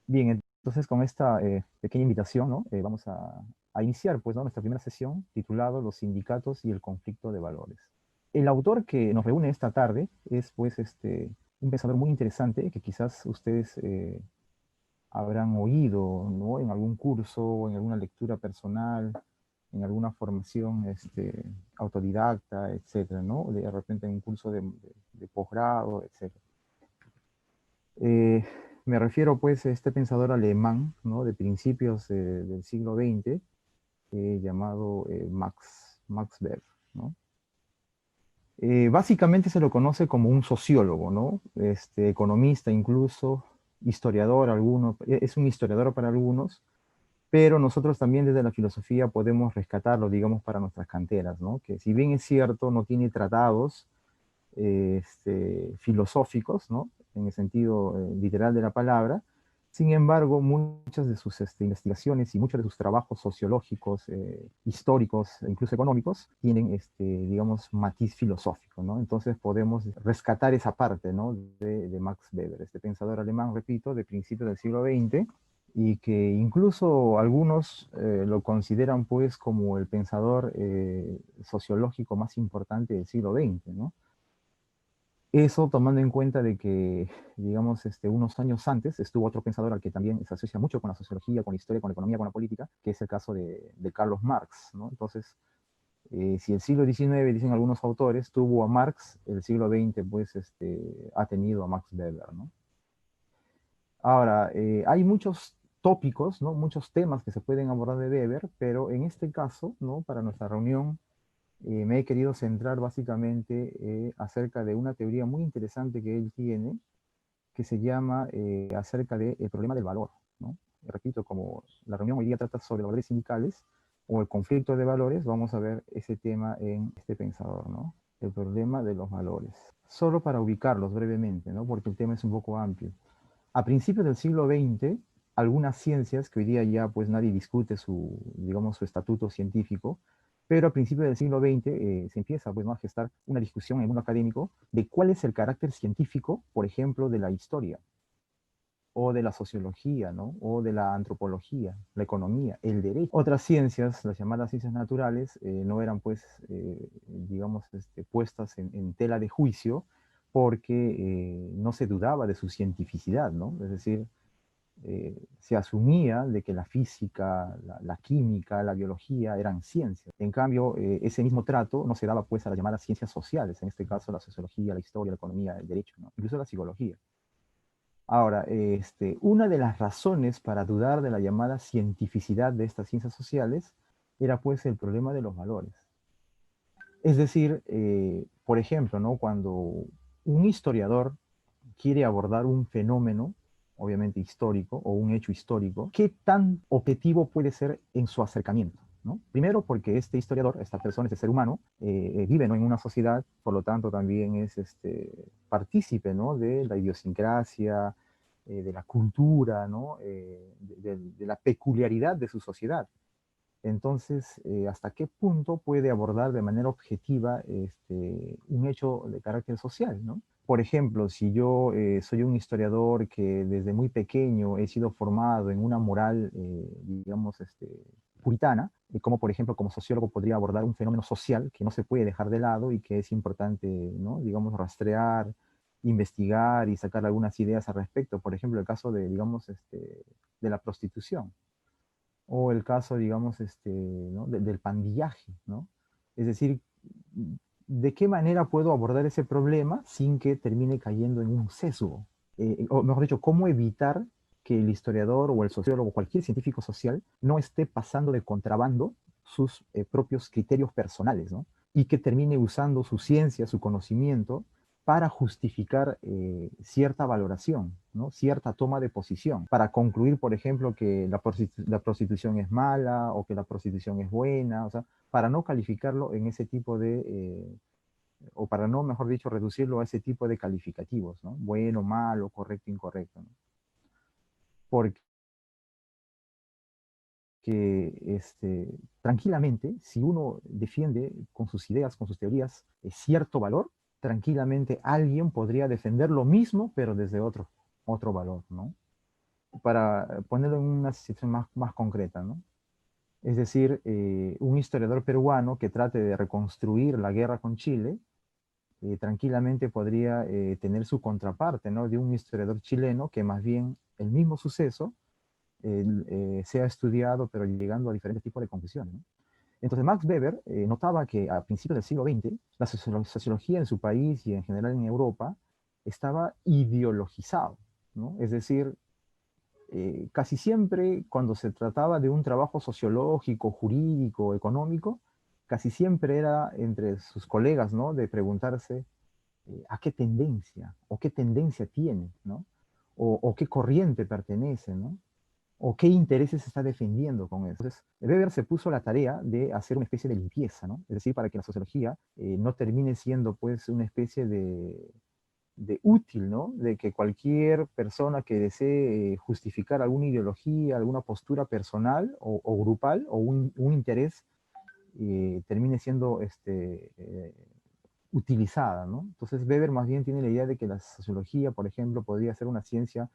Bien, entonces con esta pequeña invitación, ¿no? Vamos a iniciar pues, ¿no? Nuestra primera sesión titulado Los sindicatos y el conflicto de valores. El autor que nos reúne esta tarde es pues un pensador muy interesante que quizás ustedes habrán oído, ¿no? En algún curso, en alguna lectura personal, en alguna formación autodidacta, etcétera, ¿no? De repente en un curso de posgrado, etcétera. Me refiero pues a este pensador alemán, ¿no? De principios del siglo XX, llamado Max Weber, ¿no? Básicamente se lo conoce como un sociólogo, ¿no? Economista incluso, historiador alguno, es un historiador para algunos, pero nosotros también desde la filosofía podemos rescatarlo, digamos, para nuestras canteras, ¿no? Que si bien es cierto, no tiene tratados filosóficos, ¿no? En el sentido literal de la palabra. Sin embargo, muchas de sus investigaciones y muchos de sus trabajos sociológicos, históricos e incluso económicos tienen, digamos, matiz filosófico, ¿no? Entonces podemos rescatar esa parte, ¿no? de Max Weber, este pensador alemán, repito, de principios del siglo XX, y que incluso algunos lo consideran pues como el pensador sociológico más importante del siglo XX, ¿no? Eso tomando en cuenta de que, digamos, unos años antes estuvo otro pensador al que también se asocia mucho con la sociología, con la historia, con la economía, con la política, que es el caso de Carlos Marx, ¿no? Entonces, si el siglo XIX, dicen algunos autores, tuvo a Marx, el siglo XX, pues, ha tenido a Max Weber, ¿no? Ahora, hay muchos tópicos, ¿no? Muchos temas que se pueden abordar de Weber, pero en este caso, ¿no? Para nuestra reunión, me he querido centrar básicamente acerca de una teoría muy interesante que él tiene, que se llama acerca del problema del valor, ¿no? Repito, como la reunión hoy día trata sobre valores sindicales o el conflicto de valores, vamos a ver ese tema en este pensador, ¿no? El problema de los valores. Solo para ubicarlos brevemente, ¿no? Porque el tema es un poco amplio. A principios del siglo XX, algunas ciencias, que hoy día ya pues nadie discute su, digamos, su estatuto científico, pero a principios del siglo XX se empieza pues, ¿no? a gestar una discusión en el mundo académico de cuál es el carácter científico, por ejemplo, de la historia, o de la sociología, ¿no? O de la antropología, la economía, el derecho. Otras ciencias, las llamadas ciencias naturales, no eran pues, digamos, puestas en tela de juicio porque no se dudaba de su cientificidad, ¿no? Es decir, se asumía de que la física, la química, la biología eran ciencias. En cambio, ese mismo trato no se daba pues a las llamadas ciencias sociales, en este caso la sociología, la historia, la economía, el derecho, ¿no? Incluso la psicología. Ahora, una de las razones para dudar de la llamada cientificidad de estas ciencias sociales era pues el problema de los valores. Es decir, por ejemplo, ¿no? Cuando un historiador quiere abordar un fenómeno, obviamente histórico, o un hecho histórico, ¿qué tan objetivo puede ser en su acercamiento? ¿No? Primero, porque este historiador, esta persona, este ser humano, vive, ¿no? en una sociedad, por lo tanto también es partícipe, ¿no? de la idiosincrasia, de la cultura, ¿no? de la peculiaridad de su sociedad. Entonces, ¿hasta qué punto puede abordar de manera objetiva un hecho de carácter social, ¿no? Por ejemplo, si yo soy un historiador que desde muy pequeño he sido formado en una moral, digamos, puritana, como por ejemplo como sociólogo podría abordar un fenómeno social que no se puede dejar de lado y que es importante, ¿no? digamos, rastrear, investigar y sacar algunas ideas al respecto. Por ejemplo, el caso de, digamos, de la prostitución o el caso, digamos, ¿no? del pandillaje, ¿no? Es decir, ¿de qué manera puedo abordar ese problema sin que termine cayendo en un sesgo? O mejor dicho, ¿cómo evitar que el historiador o el sociólogo o cualquier científico social no esté pasando de contrabando sus propios criterios personales, ¿no? Y que termine usando su ciencia, su conocimiento, para justificar cierta valoración, ¿no? Cierta toma de posición, para concluir, por ejemplo, que la prostitución es mala o que la prostitución es buena, o sea, para no calificarlo en ese tipo de, o para no, mejor dicho, reducirlo a ese tipo de calificativos, ¿no? Bueno, malo, correcto, incorrecto, ¿no? Porque tranquilamente, si uno defiende con sus ideas, con sus teorías, cierto valor, tranquilamente alguien podría defender lo mismo, pero desde otro valor, ¿no? para ponerlo en una situación más concreta, ¿no? Es decir, un historiador peruano que trate de reconstruir la guerra con Chile, tranquilamente podría tener su contraparte, ¿no? De un historiador chileno que más bien el mismo suceso sea estudiado, pero llegando a diferentes tipos de conclusiones, ¿no? Entonces Max Weber notaba que a principios del siglo XX la sociología en su país y en general en Europa estaba ideologizado, ¿no? Es decir, casi siempre cuando se trataba de un trabajo sociológico, jurídico, económico, casi siempre era entre sus colegas, ¿no? De preguntarse a qué tendencia o qué tendencia tiene, ¿no? O qué corriente pertenece, ¿no? O qué intereses está defendiendo con eso. Entonces, Weber se puso la tarea de hacer una especie de limpieza, ¿no? Es decir, para que la sociología no termine siendo pues una especie de útil, ¿no? De que cualquier persona que desee justificar alguna ideología, alguna postura personal o grupal o un interés termine siendo utilizada, ¿no? Entonces Weber más bien tiene la idea de que la sociología, por ejemplo, podría ser una ciencia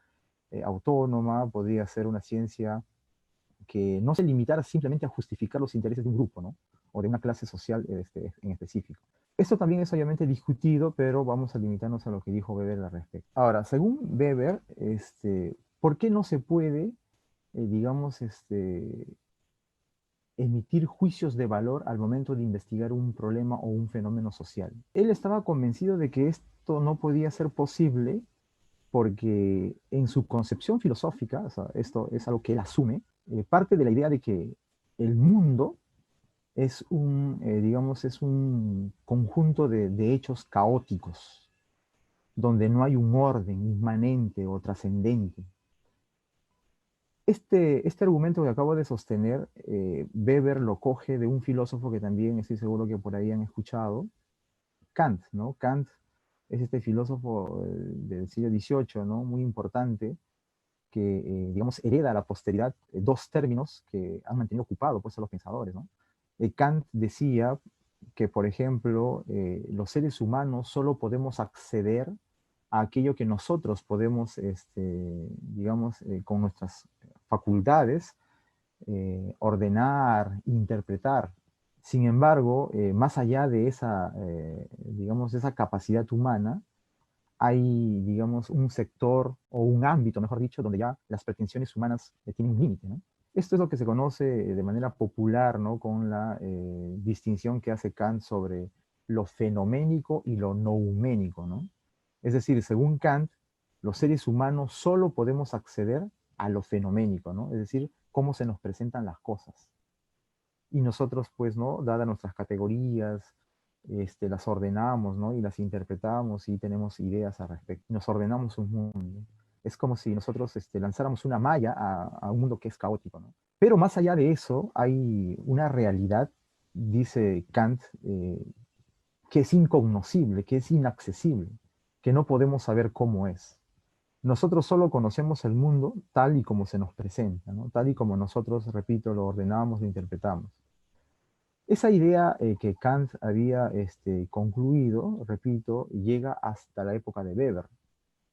autónoma, podría ser una ciencia que no se limitara simplemente a justificar los intereses de un grupo, ¿no? O de una clase social en específico. Esto también es obviamente discutido, pero vamos a limitarnos a lo que dijo Weber al respecto. Ahora, según Weber, ¿por qué no se puede, digamos, emitir juicios de valor al momento de investigar un problema o un fenómeno social? Él estaba convencido de que esto no podía ser posible porque en su concepción filosófica, o sea, esto es algo que él asume, parte de la idea de que el mundo es digamos, es un conjunto de hechos caóticos, donde no hay un orden inmanente o trascendente. Este argumento que acabo de sostener, Weber lo coge de un filósofo que también estoy seguro que por ahí han escuchado, Kant, ¿no? Kant es este filósofo del siglo XVIII, ¿no? Muy importante, que, digamos, hereda a la posteridad dos términos que han mantenido ocupados pues, a los pensadores, ¿no? Kant decía que, por ejemplo, los seres humanos solo podemos acceder a aquello que nosotros podemos, digamos, con nuestras facultades, ordenar, interpretar. Sin embargo, más allá de esa, digamos, esa capacidad humana, hay, digamos, un sector o un ámbito, mejor dicho, donde ya las pretensiones humanas tienen un límite, ¿no? Esto es lo que se conoce de manera popular, ¿no? Con la distinción que hace Kant sobre lo fenoménico y lo nouménico, ¿no? Es decir, según Kant, los seres humanos solo podemos acceder a lo fenoménico, ¿no? Es decir, cómo se nos presentan las cosas. Y nosotros, pues, ¿no? Dadas nuestras categorías, las ordenamos, ¿no? Y las interpretamos y tenemos ideas al respecto. Nos ordenamos un mundo. Es como si nosotros lanzáramos una malla a un mundo que es caótico, ¿no? Pero más allá de eso, hay una realidad, dice Kant, que es incognoscible, que es inaccesible, que no podemos saber cómo es. Nosotros solo conocemos el mundo tal y como se nos presenta, ¿no? Tal y como nosotros, repito, lo ordenamos, lo interpretamos. Esa idea que Kant había concluido, repito, llega hasta la época de Weber.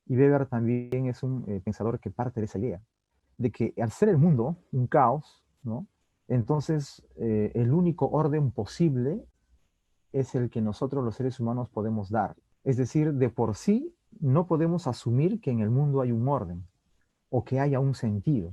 Y Weber también es un pensador que parte de esa idea, de que al ser el mundo un caos, ¿no? Entonces el único orden posible es el que nosotros los seres humanos podemos dar. Es decir, de por sí no podemos asumir que en el mundo hay un orden o que haya un sentido.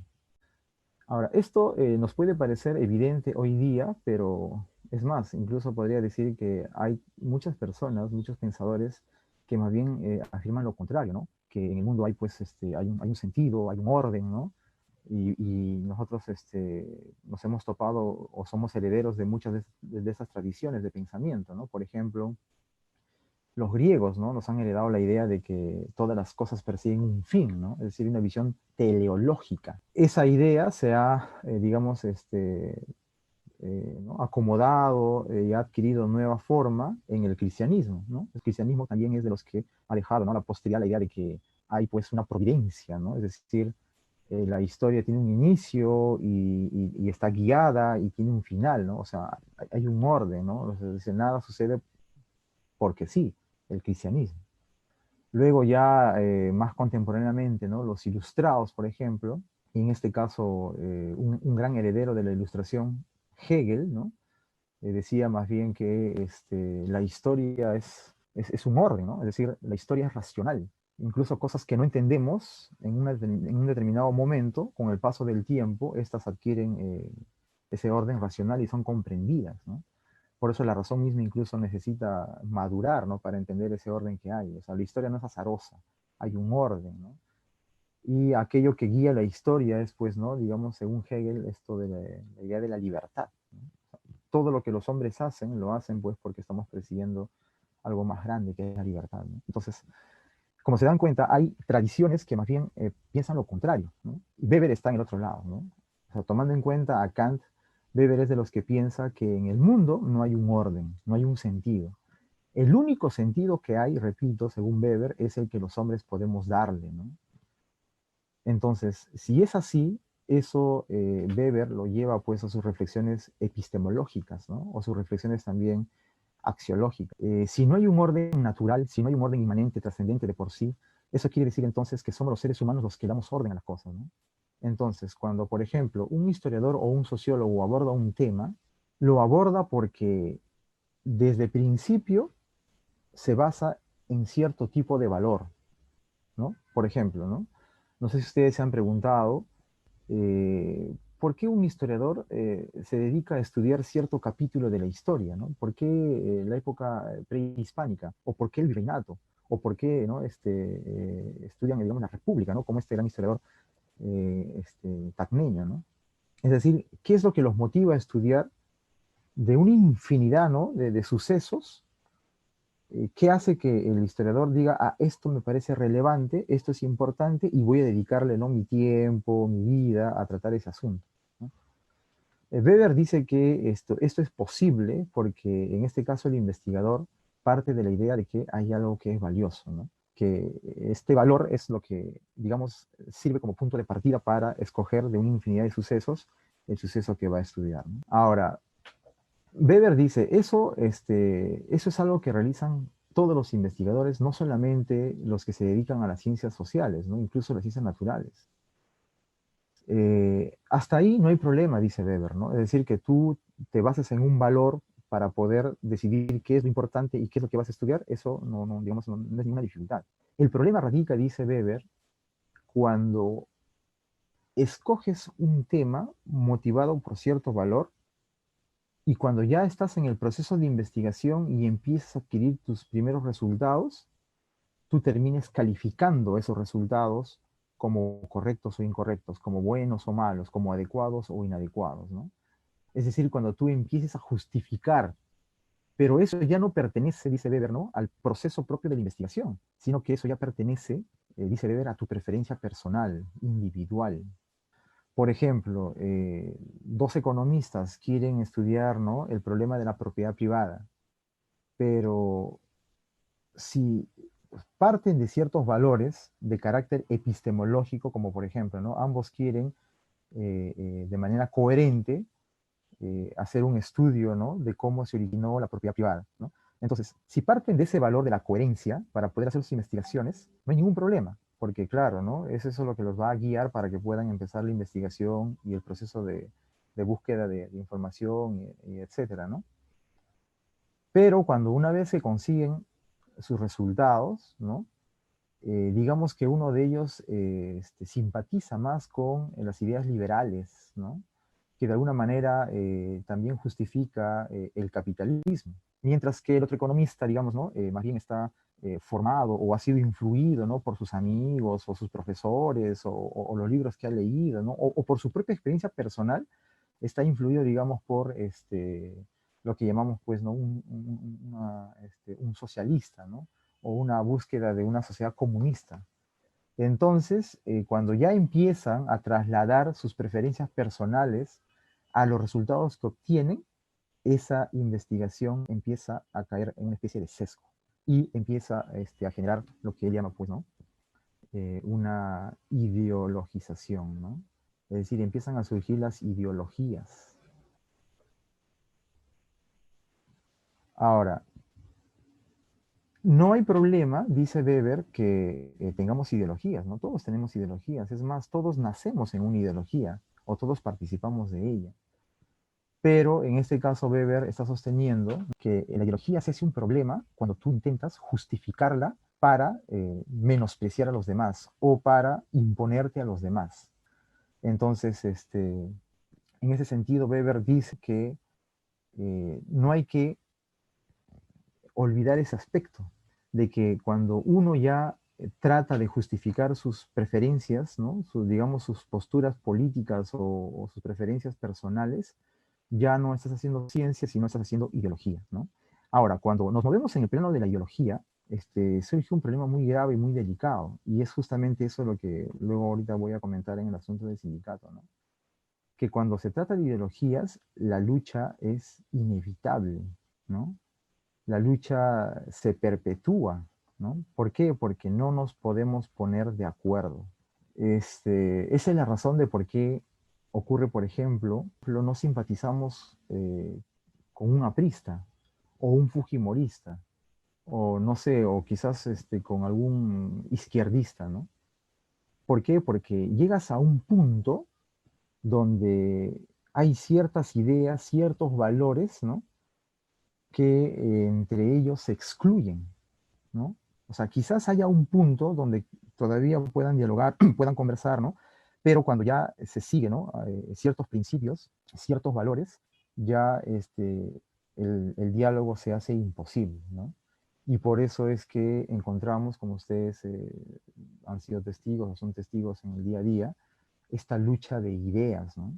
Ahora, esto nos puede parecer evidente hoy día, pero es más, incluso podría decir que hay muchas personas, muchos pensadores que más bien afirman lo contrario, ¿no? Que en el mundo hay, pues, hay un sentido, hay un orden, ¿no? Y nosotros nos hemos topado o somos herederos de muchas de esas tradiciones de pensamiento, ¿no? Por ejemplo, los griegos, ¿no? Nos han heredado la idea de que todas las cosas persiguen un fin, ¿no? Es decir, una visión teleológica. Esa idea se ha, digamos, ¿no? acomodado y ha adquirido nueva forma en el cristianismo, ¿no? El cristianismo también es de los que ha dejado, ¿no? La posteridad la idea de que hay, pues, una providencia, ¿no? Es decir, la historia tiene un inicio y está guiada y tiene un final, ¿no? O sea, hay un orden, ¿no? O sea, nada sucede porque sí, el cristianismo. Luego ya más contemporáneamente, ¿no? Los ilustrados, por ejemplo, y en este caso un gran heredero de la ilustración, Hegel, ¿no? Decía más bien que la historia es un orden, ¿no? Es decir, la historia es racional. Incluso cosas que no entendemos en un determinado momento, con el paso del tiempo, estas adquieren ese orden racional y son comprendidas, ¿no? Por eso la razón misma incluso necesita madurar, ¿no? Para entender ese orden que hay. O sea, la historia no es azarosa, hay un orden, ¿no? Y aquello que guía la historia es, pues, ¿no? Digamos, según Hegel, esto de la idea de la libertad, ¿no? Todo lo que los hombres hacen, lo hacen, pues, porque estamos persiguiendo algo más grande, que es la libertad, ¿no? Entonces, como se dan cuenta, hay tradiciones que más bien piensan lo contrario, ¿no? Y Weber está en el otro lado, ¿no? O sea, tomando en cuenta a Kant, Weber es de los que piensa que en el mundo no hay un orden, no hay un sentido. El único sentido que hay, repito, según Weber, es el que los hombres podemos darle, ¿no? Entonces, si es así, eso Weber lo lleva pues a sus reflexiones epistemológicas, ¿no? O sus reflexiones también axiológicas. Si no hay un orden natural, si no hay un orden inmanente, trascendente de por sí, eso quiere decir entonces que somos los seres humanos los que damos orden a las cosas, ¿no? Entonces, cuando, por ejemplo, un historiador o un sociólogo aborda un tema, lo aborda porque desde el principio se basa en cierto tipo de valor, ¿no? Por ejemplo, ¿no? No sé si ustedes se han preguntado ¿por qué un historiador se dedica a estudiar cierto capítulo de la historia, ¿no? ¿Por qué la época prehispánica? ¿O por qué el virreinato? ¿O por qué ¿no? estudian, digamos, la República, ¿no? Como este gran historiador tacneño, ¿no? Es decir, ¿qué es lo que los motiva a estudiar de una infinidad, ¿no? de sucesos? ¿Qué hace que el historiador diga, ah, esto me parece relevante, esto es importante y voy a dedicarle, ¿no? mi tiempo, mi vida a tratar ese asunto, ¿no? Weber dice que esto es posible porque en este caso el investigador parte de la idea de que hay algo que es valioso, ¿no? Que este valor es lo que, digamos, sirve como punto de partida para escoger de una infinidad de sucesos el suceso que va a estudiar, ¿no? Ahora, Weber dice, eso es algo que realizan todos los investigadores, no solamente los que se dedican a las ciencias sociales, ¿no? Incluso las ciencias naturales. Hasta ahí no hay problema, dice Weber, ¿no? Es decir, que tú te bases en un valor para poder decidir qué es lo importante y qué es lo que vas a estudiar, eso digamos, no es ninguna dificultad. El problema radica, dice Weber, cuando escoges un tema motivado por cierto valor y cuando ya estás en el proceso de investigación y empiezas a adquirir tus primeros resultados, tú termines calificando esos resultados como correctos o incorrectos, como buenos o malos, como adecuados o inadecuados, ¿no? Es decir, cuando tú empieces a justificar, pero eso ya no pertenece, dice Weber, ¿no? al proceso propio de la investigación, sino que eso ya pertenece, dice Weber, a tu preferencia personal, individual. Por ejemplo, dos economistas quieren estudiar, ¿no? el problema de la propiedad privada, pero si parten de ciertos valores de carácter epistemológico, como por ejemplo, ¿no? ambos quieren de manera coherente hacer un estudio, ¿no? de cómo se originó la propiedad privada, ¿no? Entonces, si parten de ese valor de la coherencia para poder hacer sus investigaciones, no hay ningún problema, porque claro, ¿no? Es eso lo que los va a guiar para que puedan empezar la investigación y el proceso de búsqueda de información y etcétera, ¿no? Pero cuando una vez se consiguen sus resultados, ¿no? Digamos que uno de ellos simpatiza más con las ideas liberales, ¿no? Que de alguna manera también justifica el capitalismo. Mientras que el otro economista, digamos, ¿no? Más bien está formado o ha sido influido, ¿no? por sus amigos o sus profesores o los libros que ha leído, ¿no? o por su propia experiencia personal, está influido, digamos, por lo que llamamos, pues, ¿no? un socialista, ¿no? o una búsqueda de una sociedad comunista. Entonces, cuando ya empiezan a trasladar sus preferencias personales a los resultados que obtienen, esa investigación empieza a caer en una especie de sesgo y empieza a generar lo que él llama, pues, ¿no? Una ideologización, ¿no? Es decir, empiezan a surgir las ideologías. Ahora, No hay problema, dice Weber, que tengamos ideologías, ¿no? Todos tenemos ideologías, es más, todos nacemos en una ideología o todos participamos de ella. Pero en este caso Weber está sosteniendo que la ideología se hace un problema cuando tú intentas justificarla para menospreciar a los demás o para imponerte a los demás. Entonces, en ese sentido, Weber dice que no hay que olvidar ese aspecto, de que cuando uno ya trata de justificar sus preferencias, ¿no? Digamos, sus posturas políticas o sus preferencias personales, ya no estás haciendo ciencia, sino estás haciendo ideología, ¿no? Ahora, cuando nos movemos en el plano de la ideología, surge un problema muy grave y muy delicado, y es justamente eso lo que luego ahorita voy a comentar en el asunto del sindicato, ¿no? Que cuando se trata de ideologías, la lucha es inevitable, ¿no? La lucha se perpetúa, ¿no? ¿Por qué? Porque no nos podemos poner de acuerdo. Esa es la razón de por qué ocurre, por ejemplo, no simpatizamos con un aprista o un fujimorista, o no sé, o quizás con algún izquierdista, ¿no? ¿Por qué? Porque llegas a un punto donde hay ciertas ideas, ciertos valores, ¿no? Que entre ellos se excluyen, ¿no? O sea, quizás haya un punto donde todavía puedan dialogar, puedan conversar, ¿no? Pero cuando ya se sigue, ¿no? Ciertos principios, ciertos valores, ya el diálogo se hace imposible, ¿no? Y por eso es que encontramos, como ustedes han sido testigos o son testigos en el día a día, esta lucha de ideas, ¿no?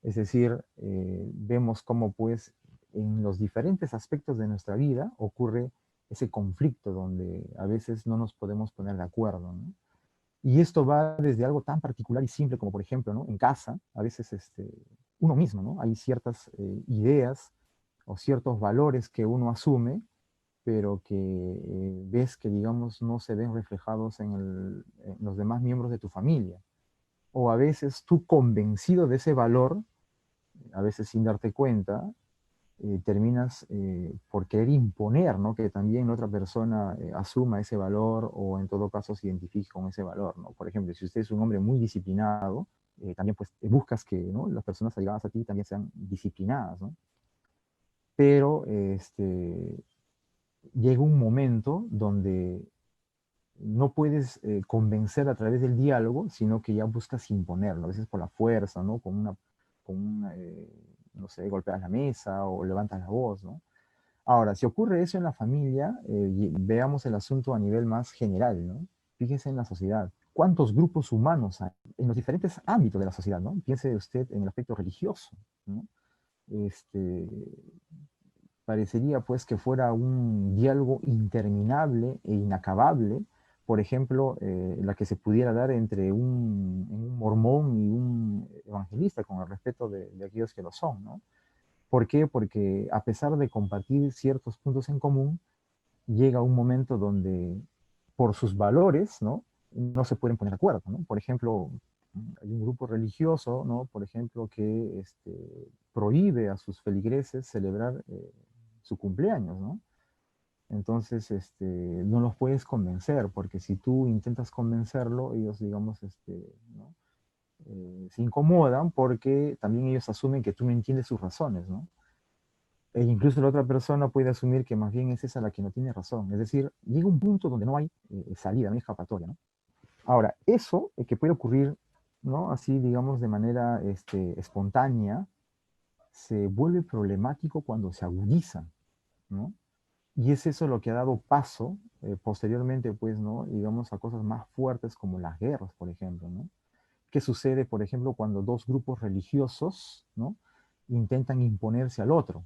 Es decir, vemos cómo pues en los diferentes aspectos de nuestra vida ocurre ese conflicto donde a veces no nos podemos poner de acuerdo, ¿no? Y esto va desde algo tan particular y simple como, por ejemplo, ¿no? En casa, a veces uno mismo, ¿no? Hay ciertas ideas o ciertos valores que uno asume, pero que ves que, digamos, no se ven reflejados en los demás miembros de tu familia. O a veces tú convencido de ese valor, a veces sin darte cuenta, terminas por querer imponer, ¿no? Que también otra persona asuma ese valor o en todo caso se identifique con ese valor, ¿no? Por ejemplo, si usted es un hombre muy disciplinado, también pues buscas que, ¿no? Las personas allegadas a ti también sean disciplinadas, ¿no? Pero llega un momento donde no puedes convencer a través del diálogo, sino que ya buscas imponerlo, a veces por la fuerza, ¿no? No sé, golpeas la mesa o levantas la voz, ¿no? Ahora, si ocurre eso en la familia, veamos el asunto a nivel más general, ¿no? Fíjese en la sociedad. ¿Cuántos grupos humanos hay en los diferentes ámbitos de la sociedad, ¿no? Piense usted en el aspecto religioso, ¿no? Este, Parecería pues que fuera un diálogo interminable e inacabable, por ejemplo, la que se pudiera dar entre un mormón y un evangelista, con el respeto de aquellos que lo son, ¿no? ¿Por qué? Porque a pesar de compartir ciertos puntos en común, llega un momento donde por sus valores, ¿no? No se pueden poner de acuerdo, ¿no? Por ejemplo, hay un grupo religioso, ¿no? Por ejemplo, que prohíbe a sus feligreses celebrar su cumpleaños, ¿no? Entonces, no los puedes convencer, porque si tú intentas convencerlo, ellos, digamos, ¿no? Se incomodan porque también ellos asumen que tú no entiendes sus razones, ¿no? E incluso la otra persona puede asumir que más bien es esa la que no tiene razón. Es decir, llega un punto donde no hay salida, no hay escapatoria, ¿no? Ahora, eso que puede ocurrir, ¿no? Así, digamos, de manera espontánea, se vuelve problemático cuando se agudiza, ¿no? Y es eso lo que ha dado paso posteriormente, pues, ¿no? Digamos, a cosas más fuertes como las guerras, por ejemplo, ¿no? ¿Qué sucede, por ejemplo, cuando dos grupos religiosos, ¿no? Intentan imponerse al otro?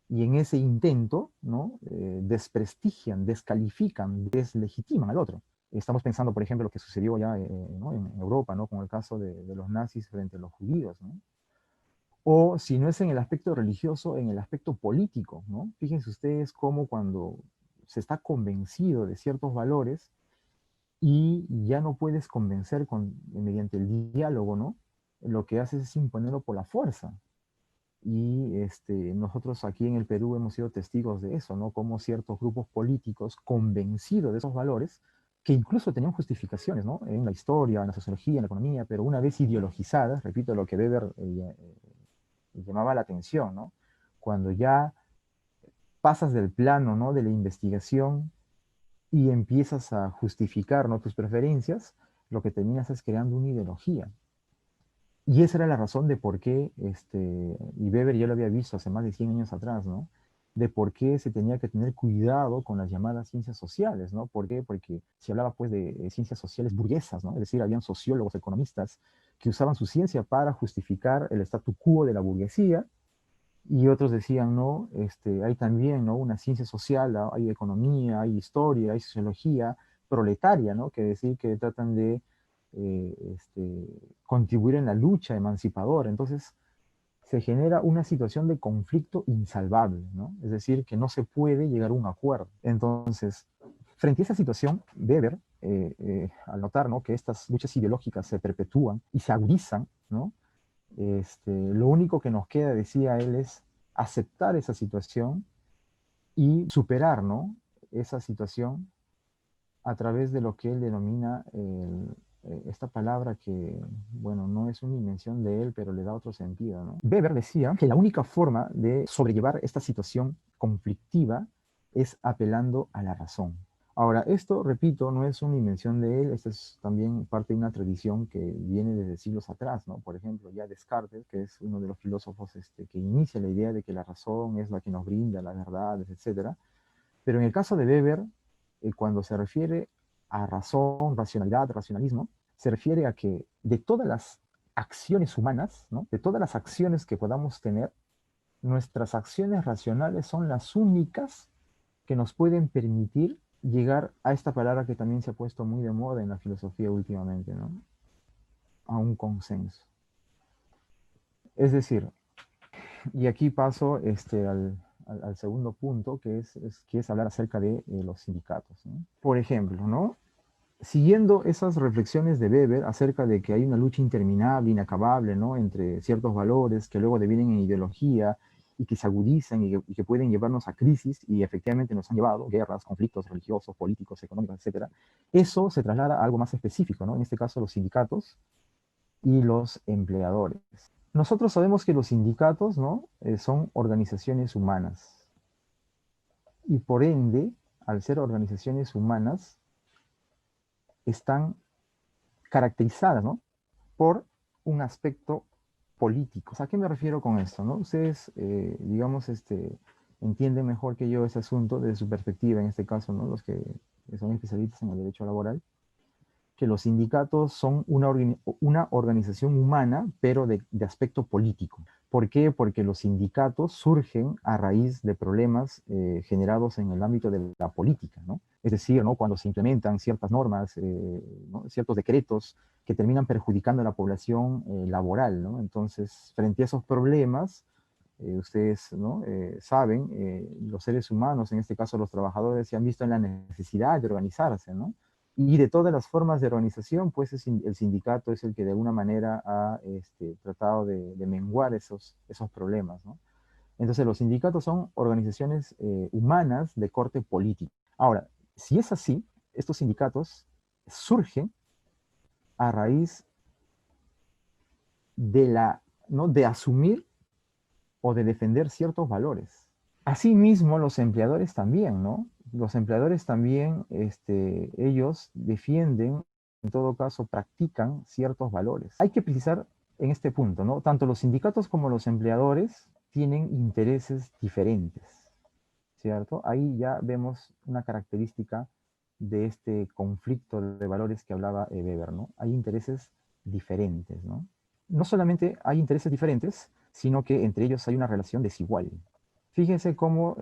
Y en ese intento, ¿no? Desprestigian, descalifican, deslegitiman al otro. Estamos pensando, por ejemplo, lo que sucedió ya ¿no? en Europa, ¿no? Con el caso de los nazis frente a los judíos, ¿no? O si no es en el aspecto religioso, en el aspecto político, ¿no? Fíjense ustedes cómo cuando se está convencido de ciertos valores y ya no puedes convencer mediante el diálogo, ¿no? Lo que haces es imponerlo por la fuerza. Y nosotros aquí en el Perú hemos sido testigos de eso, ¿no? Como ciertos grupos políticos convencidos de esos valores, que incluso tenían justificaciones, ¿no? En la historia, en la sociología, en la economía, pero una vez ideologizadas, repito lo que Weber llamaba la atención, ¿no? Cuando ya pasas del plano, ¿no? De la investigación y empiezas a justificar, ¿no? Tus preferencias, lo que terminas es creando una ideología. Y esa era la razón de por qué, y Weber ya lo había visto hace más de 100 años atrás, ¿no? De por qué se tenía que tener cuidado con las llamadas ciencias sociales, ¿no? ¿Por qué? Porque se hablaba pues de ciencias sociales burguesas, ¿no? Es decir, habían sociólogos, economistas que usaban su ciencia para justificar el statu quo de la burguesía, y otros decían, no, hay también, ¿no? Una ciencia social, ¿no? Hay economía, hay historia, hay sociología proletaria, ¿no? Que decir que tratan de contribuir en la lucha emancipadora. Entonces, se genera una situación de conflicto insalvable, ¿no? Es decir, que no se puede llegar a un acuerdo. Entonces, frente a esa situación, Weber, al notar, ¿no? Que estas luchas ideológicas se perpetúan y se agudizan, ¿no? Lo único que nos queda, decía él, es aceptar esa situación y superar, ¿no? Esa situación a través de lo que él denomina esta palabra que, bueno, no es una invención de él, pero le da otro sentido, ¿no? Weber decía que la única forma de sobrellevar esta situación conflictiva es apelando a la razón. Ahora, esto, repito, no es una invención de él, esto es también parte de una tradición que viene desde siglos atrás, ¿no? Por ejemplo, ya Descartes, que es uno de los filósofos que inicia la idea de que la razón es la que nos brinda las verdades, etcétera. Pero en el caso de Weber, cuando se refiere a razón, racionalidad, racionalismo, se refiere a que de todas las acciones humanas, ¿no? De todas las acciones que podamos tener, nuestras acciones racionales son las únicas que nos pueden permitir llegar a esta palabra que también se ha puesto muy de moda en la filosofía últimamente, ¿no? A un consenso. Es decir, y aquí paso al segundo punto, que es hablar acerca de los sindicatos, ¿no? Por ejemplo, ¿no? Siguiendo esas reflexiones de Weber acerca de que hay una lucha interminable, inacabable, ¿no? Entre ciertos valores que luego devienen en ideología y que se agudizan y que pueden llevarnos a crisis, y efectivamente nos han llevado guerras, conflictos religiosos, políticos, económicos, etcétera. Eso se traslada a algo más específico, ¿no? En este caso, los sindicatos y los empleadores. Nosotros sabemos que los sindicatos, ¿no? Son organizaciones humanas, y por ende, al ser organizaciones humanas, están caracterizadas, ¿no? Por un aspecto político. ¿A qué me refiero con esto, no? Ustedes, digamos, entienden mejor que yo ese asunto desde su perspectiva, en este caso, ¿no? Los que son especialistas en el derecho laboral, que los sindicatos son una organización humana, pero de aspecto político. ¿Por qué? Porque los sindicatos surgen a raíz de problemas generados en el ámbito de la política, ¿no? Es decir, ¿no? Cuando se implementan ciertas normas, ¿no? Ciertos decretos que terminan perjudicando a la población laboral, ¿no? Entonces, frente a esos problemas, ustedes, ¿no? Saben, los seres humanos, en este caso los trabajadores, se han visto en la necesidad de organizarse, ¿no? Y de todas las formas de organización, pues el sindicato es el que de alguna manera ha tratado de menguar esos problemas, ¿no? Entonces los sindicatos son organizaciones humanas de corte político. Ahora, si es así, estos sindicatos surgen a raíz ¿no? De asumir o de defender ciertos valores. Asimismo, los empleadores también, ¿no? Los empleadores también, ellos defienden, en todo caso, practican ciertos valores. Hay que precisar en este punto, ¿no? Tanto los sindicatos como los empleadores tienen intereses diferentes, ¿cierto? Ahí ya vemos una característica de este conflicto de valores que hablaba Weber, ¿no? Hay intereses diferentes, ¿no? No solamente hay intereses diferentes, sino que entre ellos hay una relación desigual. Fíjense cómo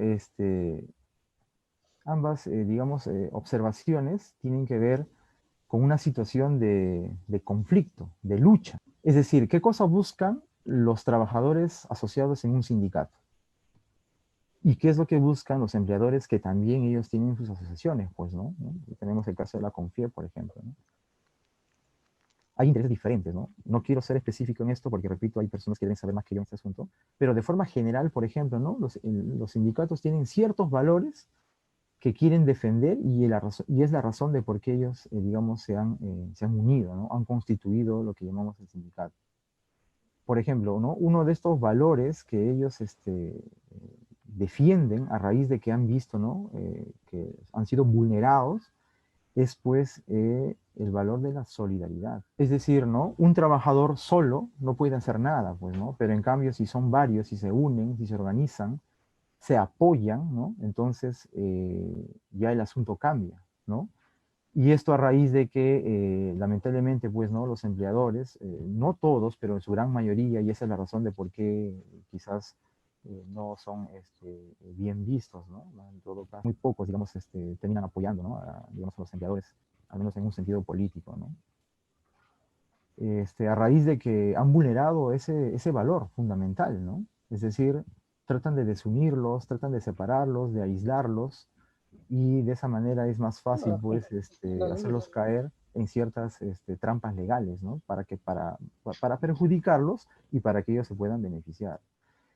ambas, digamos, observaciones tienen que ver con una situación de conflicto, de lucha. Es decir, ¿qué cosa buscan los trabajadores asociados en un sindicato? ¿Y qué es lo que buscan los empleadores que también ellos tienen sus asociaciones? Pues, ¿no? Tenemos el caso de la CONFIEP, por ejemplo, ¿no? hay intereses diferentes, ¿no? No quiero ser específico en esto porque, repito, hay personas que deben saber más que yo en este asunto, pero de forma general, por ejemplo, ¿no? Los sindicatos tienen ciertos valores que quieren defender y es la razón de por qué ellos, digamos, se han unido, ¿no? Han constituido lo que llamamos el sindicato. Por ejemplo, ¿no? Uno de estos valores que ellos defienden a raíz de que han visto, ¿no? Que han sido vulnerados es pues el valor de la solidaridad. Es decir, ¿no? Un trabajador solo no puede hacer nada, pues, ¿no? Pero en cambio, si son varios, si se unen, si se organizan, se apoyan, ¿no? Entonces ya el asunto cambia, ¿no? Y esto a raíz de que, lamentablemente, pues, ¿no? Los empleadores, no todos, pero en su gran mayoría, y esa es la razón de por qué quizás no son bien vistos, ¿no? En todo caso, muy pocos, digamos, terminan apoyando, ¿no? Digamos, a los empleadores, al menos en un sentido político, ¿no? A raíz de que han vulnerado ese valor fundamental, ¿no? Es decir, tratan de desunirlos, tratan de separarlos, de aislarlos, y de esa manera es más fácil, pues, hacerlos caer en ciertas trampas legales, ¿no? Para perjudicarlos y para que ellos se puedan beneficiar.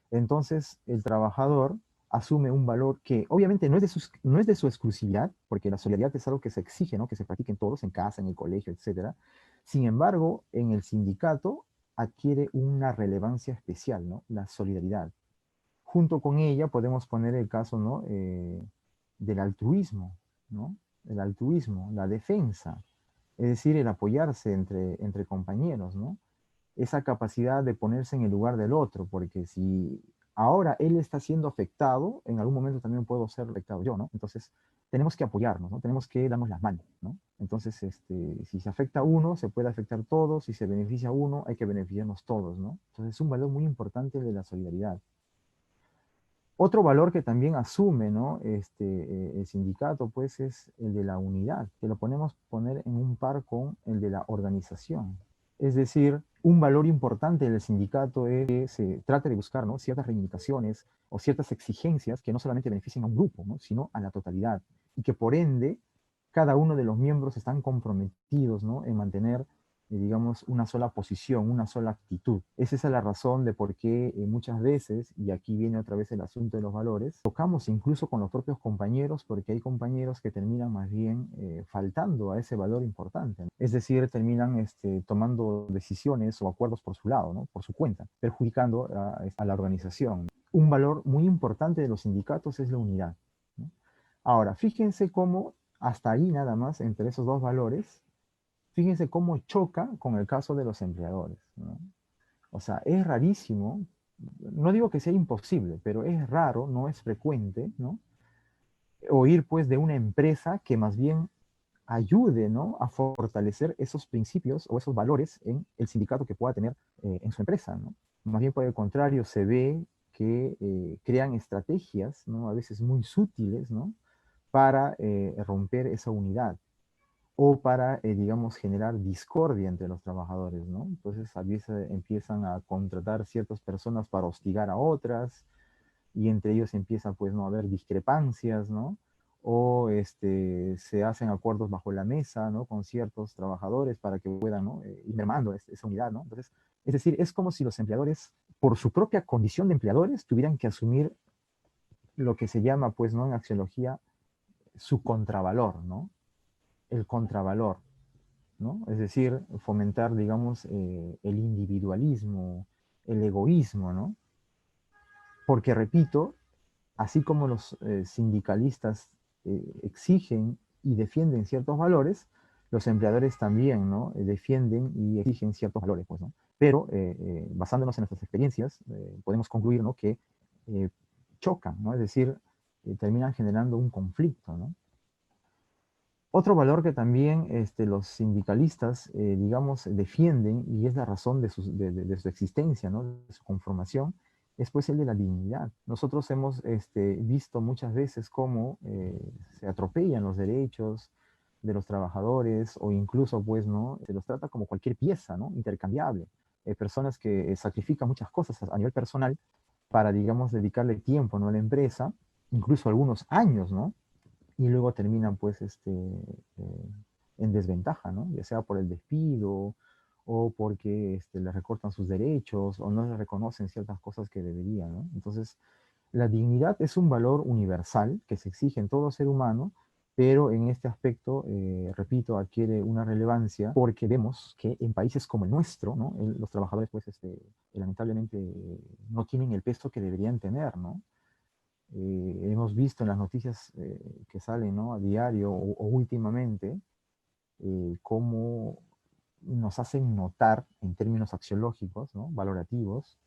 Entonces, el trabajador asume un valor que obviamente no es de su exclusividad, porque la solidaridad es algo que se exige, ¿no? Que se practique en todos, en casa, en el colegio, etcétera. Sin embargo, en el sindicato adquiere una relevancia especial, ¿no? La solidaridad. Junto con ella podemos poner el caso, ¿no? Del altruismo, ¿no? El altruismo, la defensa, es decir, el apoyarse entre compañeros, ¿no? Esa capacidad de ponerse en el lugar del otro, porque si ahora él está siendo afectado, en algún momento también puedo ser afectado yo, ¿no? Entonces, tenemos que apoyarnos, ¿no? Tenemos que darnos las manos, ¿no? Entonces, si se afecta a uno, se puede afectar a todos, si se beneficia a uno, hay que beneficiarnos todos, ¿no? Entonces, es un valor muy importante de la solidaridad. Otro valor que también asume, ¿no? El sindicato, pues, es el de la unidad, que lo podemos poner en un par con el de la organización. Es decir, un valor importante del sindicato es que se trate de buscar, ¿no? Ciertas reivindicaciones o ciertas exigencias que no solamente beneficien a un grupo, ¿no? Sino a la totalidad. Y que por ende, cada uno de los miembros están comprometidos, ¿no? En mantener digamos, una sola posición, una sola actitud. Esa es la razón de por qué muchas veces, y aquí viene otra vez el asunto de los valores, tocamos incluso con los propios compañeros, porque hay compañeros que terminan más bien faltando a ese valor importante, ¿no? Es decir, terminan tomando decisiones o acuerdos por su lado, ¿no? Por su cuenta, perjudicando a la organización. Un valor muy importante de los sindicatos es la unidad, ¿no? Ahora, fíjense cómo hasta ahí nada más, entre esos dos valores, fíjense cómo choca con el caso de los empleadores, ¿no? O sea, es rarísimo, no digo que sea imposible, pero es raro, no es frecuente, ¿no? Oír pues de una empresa que más bien ayude, ¿no? A fortalecer esos principios o esos valores en el sindicato que pueda tener en su empresa, ¿no? Más bien por el contrario, se ve que crean estrategias, ¿no? A veces muy sutiles, ¿no? Para romper esa unidad o para, digamos, generar discordia entre los trabajadores, ¿no? Entonces, a veces empiezan a contratar ciertas personas para hostigar a otras, y entre ellos empiezan, pues, ¿no? A haber discrepancias, ¿no? O se hacen acuerdos bajo la mesa, ¿no? Con ciertos trabajadores para que puedan, ¿no? Ir mermando esa unidad, ¿no? Entonces, es decir, es como si los empleadores, por su propia condición de empleadores, tuvieran que asumir lo que se llama, pues, ¿no? En axiología, su contravalor, ¿no? El contravalor, ¿no? Es decir, fomentar, digamos, el individualismo, el egoísmo, ¿no? Porque, repito, así como los sindicalistas exigen y defienden ciertos valores, los empleadores también, ¿no? Defienden y exigen ciertos valores, pues, ¿no? Pero, basándonos en nuestras experiencias, podemos concluir, ¿no? Que eh, chocan, ¿no? Es decir, terminan generando un conflicto, ¿no? Otro valor que también los sindicalistas, digamos, defienden, y es la razón de su existencia, ¿no? De su conformación, es pues el de la dignidad. Nosotros hemos visto muchas veces cómo se atropellan los derechos de los trabajadores o incluso, pues, ¿no? Se los trata como cualquier pieza, ¿no? Intercambiable. Personas que sacrifican muchas cosas a nivel personal para, digamos, dedicarle tiempo, ¿no? A la empresa, incluso algunos años, ¿no? Y luego terminan pues en desventaja, ¿no? Ya sea por el despido o porque les recortan sus derechos, o no les reconocen ciertas cosas que deberían, ¿no? Entonces, la dignidad es un valor universal que se exige en todo ser humano, pero en este aspecto, repito, adquiere una relevancia porque vemos que en países como el nuestro, ¿no? Los trabajadores, pues, lamentablemente, no tienen el peso que deberían tener, ¿no? Hemos visto en las noticias que salen, ¿no? A diario o últimamente, cómo nos hacen notar en términos axiológicos, ¿no? Valorativos,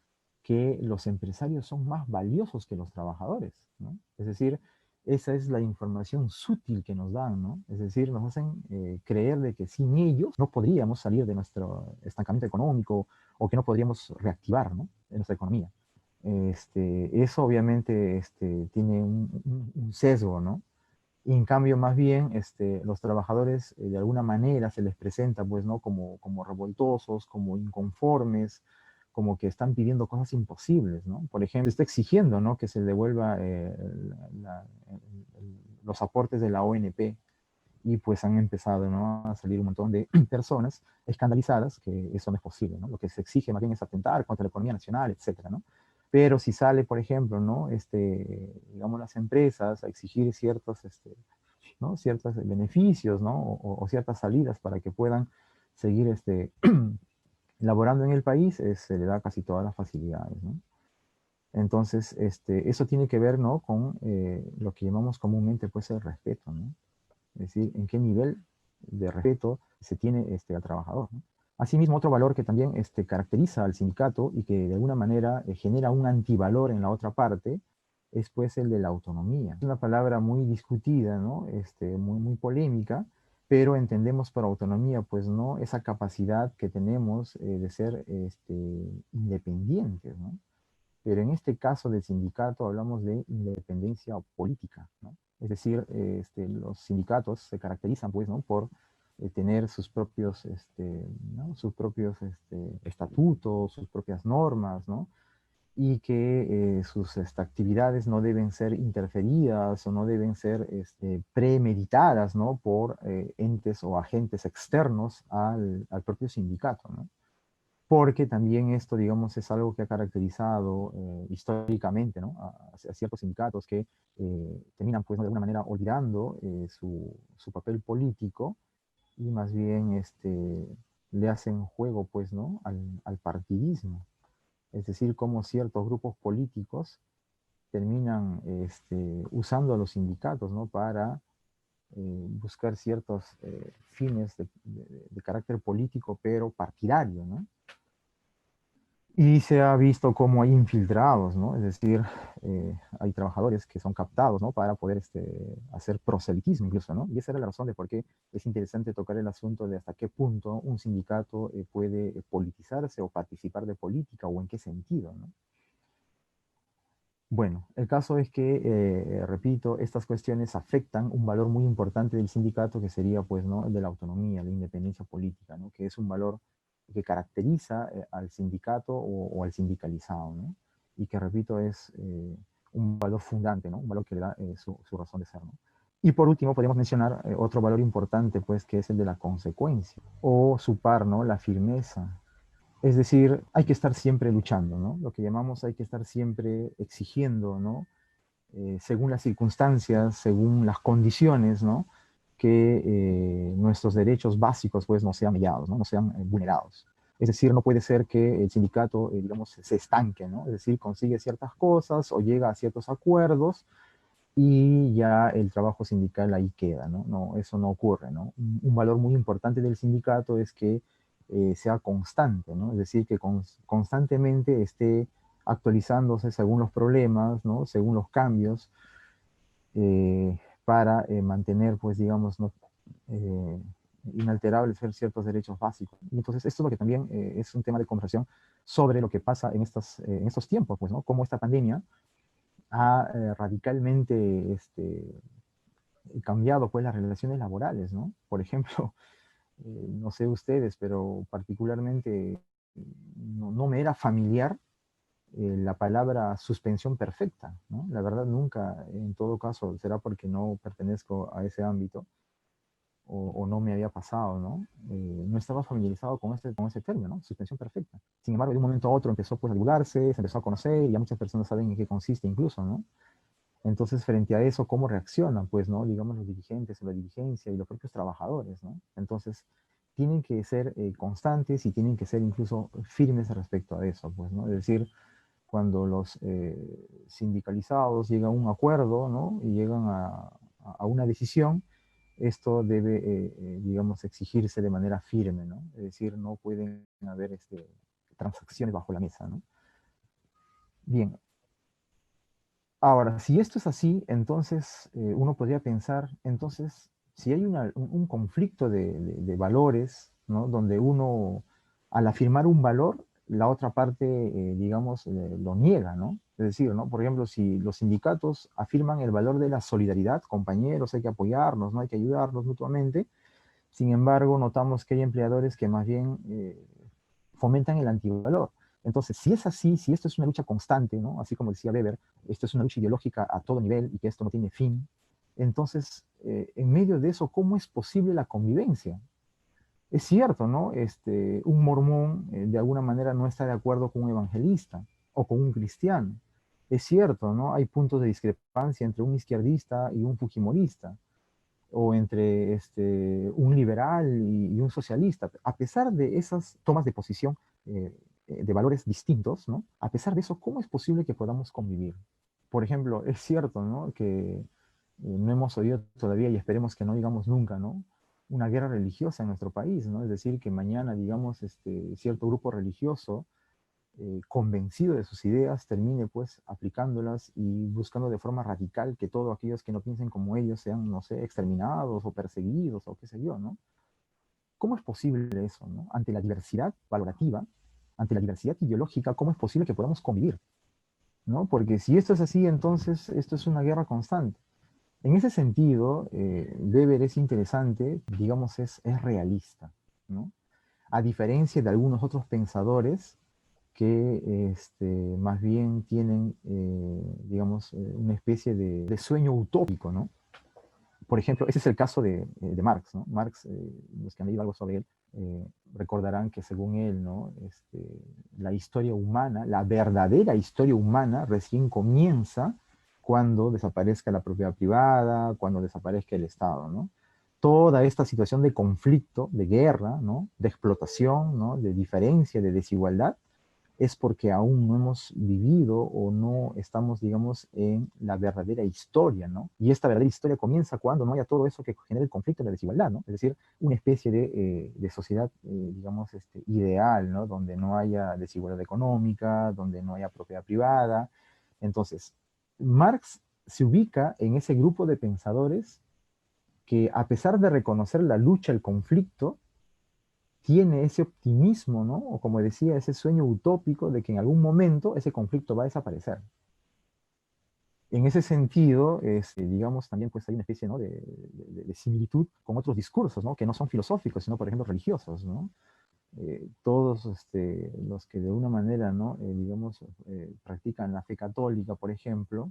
que los empresarios son más valiosos que los trabajadores, ¿no? Es decir, esa es la información sutil que nos dan, ¿no? Es decir, nos hacen creer de que sin ellos no podríamos salir de nuestro estancamiento económico o que no podríamos reactivar, ¿no? En nuestra economía. Eso obviamente tiene un sesgo, ¿no? Y en cambio, más bien, los trabajadores de alguna manera se les presenta, pues, ¿no? Como revoltosos, como inconformes, como que están pidiendo cosas imposibles, ¿no? Por ejemplo, está exigiendo, ¿no? Que se devuelva los aportes de la ONP y pues han empezado, ¿no? A salir un montón de personas escandalizadas que eso no es posible, ¿no? Lo que se exige más bien es atentar contra la economía nacional, etcétera, ¿no? Pero si sale, por ejemplo, ¿no? Digamos, las empresas a exigir ¿no? Ciertos beneficios, ¿no? O ciertas salidas para que puedan seguir laborando en el país, se le da casi todas las facilidades, ¿no? Entonces, eso tiene que ver, ¿no? Con lo que llamamos comúnmente, pues, el respeto, ¿no? Es decir, en qué nivel de respeto se tiene al trabajador, ¿no? Asimismo, otro valor que también caracteriza al sindicato y que de alguna manera genera un antivalor en la otra parte es pues el de la autonomía. Es una palabra muy discutida, ¿no? Muy polémica, pero entendemos por autonomía pues no esa capacidad que tenemos de ser independientes, ¿no? Pero en este caso del sindicato hablamos de independencia política, ¿no? Es decir, los sindicatos se caracterizan, pues, ¿no? Por tener sus propios, ¿no? Sus propios estatutos, sus propias normas, ¿no? Y que sus actividades no deben ser interferidas o no deben ser premeditadas, ¿no? Por entes o agentes externos al propio sindicato, ¿no? Porque también esto, digamos, es algo que ha caracterizado históricamente, ¿no? A ciertos sindicatos que terminan, pues, ¿no? De alguna manera olvidando su papel político y más bien le hacen juego, pues, ¿no? Al partidismo. Es decir, cómo ciertos grupos políticos terminan usando a los sindicatos, ¿no? Para buscar ciertos fines de carácter político, pero partidario, ¿no? Y se ha visto cómo hay infiltrados, ¿no? Es decir, hay trabajadores que son captados, ¿no? Para poder hacer proselitismo incluso, ¿no? Y esa era la razón de por qué es interesante tocar el asunto de hasta qué punto un sindicato puede politizarse o participar de política o en qué sentido, ¿no? Bueno, el caso es que, repito, estas cuestiones afectan un valor muy importante del sindicato que sería, pues, ¿no? El de la autonomía, la independencia política, ¿no? Que es un valor que caracteriza al sindicato o al sindicalizado, ¿no? Y que, repito, es un valor fundante, ¿no? Un valor que le da su razón de ser, ¿no? Y por último, podemos mencionar otro valor importante, pues, que es el de la consecuencia o su par, ¿no? La firmeza. Es decir, hay que estar siempre luchando, ¿no? Lo que llamamos hay que estar siempre exigiendo, ¿no? Según las circunstancias, según las condiciones, ¿no? Que nuestros derechos básicos, pues, no sean mediados, ¿no? No sean vulnerados. Es decir, no puede ser que el sindicato, digamos, se estanque, ¿no? Es decir, consigue ciertas cosas o llega a ciertos acuerdos y ya el trabajo sindical ahí queda, ¿no? No, eso no ocurre, ¿no? Un valor muy importante del sindicato es que sea constante, ¿no? Es decir, que constantemente esté actualizándose según los problemas, ¿no? Según los cambios, para mantener, pues, digamos, ¿no? eh, inalterables ciertos derechos básicos. Y entonces esto es lo que también es un tema de conversación sobre lo que pasa en estos tiempos, pues, ¿no? Cómo esta pandemia ha radicalmente cambiado pues las relaciones laborales, ¿no? Por ejemplo, no sé ustedes, pero particularmente no me era familiar la palabra suspensión perfecta, ¿no? La verdad nunca, en todo caso, será porque no pertenezco a ese ámbito, o no me había pasado, ¿no? No estaba familiarizado con ese término, ¿no? Suspensión perfecta. Sin embargo, de un momento a otro empezó pues a divulgarse, se empezó a conocer y ya muchas personas saben en qué consiste incluso, ¿no? Entonces, frente a eso, ¿cómo reaccionan? Pues, ¿no? Digamos, los dirigentes, la dirigencia y los propios trabajadores, ¿no? Entonces, tienen que ser constantes y tienen que ser incluso firmes respecto a eso, pues, ¿no? Es decir, cuando los sindicalizados llegan a un acuerdo, ¿no? Y llegan a una decisión, esto debe, digamos, exigirse de manera firme, ¿no? Es decir, no pueden haber transacciones bajo la mesa, ¿no? Bien, ahora, si esto es así, entonces uno podría pensar, entonces, si hay un conflicto de valores, ¿no? Donde uno, al afirmar un valor, la otra parte, digamos, lo niega, ¿no? Es decir, ¿no? Por ejemplo, si los sindicatos afirman el valor de la solidaridad, compañeros, hay que apoyarnos, ¿no? Hay que ayudarnos mutuamente. Sin embargo, notamos que hay empleadores que más bien fomentan el antivalor. Entonces, si es así, si esto es una lucha constante, ¿no? Así como decía Weber, esto es una lucha ideológica a todo nivel y que esto no tiene fin, entonces, en medio de eso, ¿cómo es posible la convivencia? Es cierto, ¿no? Un mormón de alguna manera no está de acuerdo con un evangelista o con un cristiano. Es cierto, ¿no? Hay puntos de discrepancia entre un izquierdista y un fujimorista o entre un liberal y un socialista. A pesar de esas tomas de posición de valores distintos, ¿no? A pesar de eso, ¿cómo es posible que podamos convivir? Por ejemplo, es cierto, ¿no? Que no hemos oído todavía y esperemos que no digamos nunca, ¿no? Una guerra religiosa en nuestro país, ¿no? Es decir, que mañana, digamos, cierto grupo religioso convencido de sus ideas, termine pues aplicándolas y buscando de forma radical que todos aquellos que no piensen como ellos sean, no sé, exterminados o perseguidos o qué sé yo, ¿no? ¿Cómo es posible eso, ¿no? Ante la diversidad valorativa, ante la diversidad ideológica, ¿cómo es posible que podamos convivir, ¿no? Porque si esto es así, entonces esto es una guerra constante. En ese sentido, Weber es interesante, digamos, es realista, ¿no? A diferencia de algunos otros pensadores que más bien tienen, digamos, una especie de sueño utópico, ¿no? Por ejemplo, ese es el caso de Marx, ¿no? Marx, los que han leído algo sobre él, recordarán que según él, ¿no? La historia humana, la verdadera historia humana recién comienza cuando desaparezca la propiedad privada, cuando desaparezca el Estado, ¿no? Toda esta situación de conflicto, de guerra, ¿no? De explotación, ¿no? De diferencia, de desigualdad, es porque aún no hemos vivido o no estamos, digamos, en la verdadera historia, ¿no? Y esta verdadera historia comienza cuando no haya todo eso que genera el conflicto y la desigualdad, ¿no? Es decir, una especie de sociedad, digamos, ideal, ¿no? Donde no haya desigualdad económica, donde no haya propiedad privada. Entonces, Marx se ubica en ese grupo de pensadores que, a pesar de reconocer la lucha, el conflicto, tiene ese optimismo, ¿no? O como decía, ese sueño utópico de que en algún momento ese conflicto va a desaparecer. En ese sentido, digamos, también pues hay una especie, ¿no? de similitud con otros discursos, ¿no? Que no son filosóficos, sino, por ejemplo, religiosos, ¿no? Todos los que de una manera, ¿no? Digamos, practican la fe católica, por ejemplo,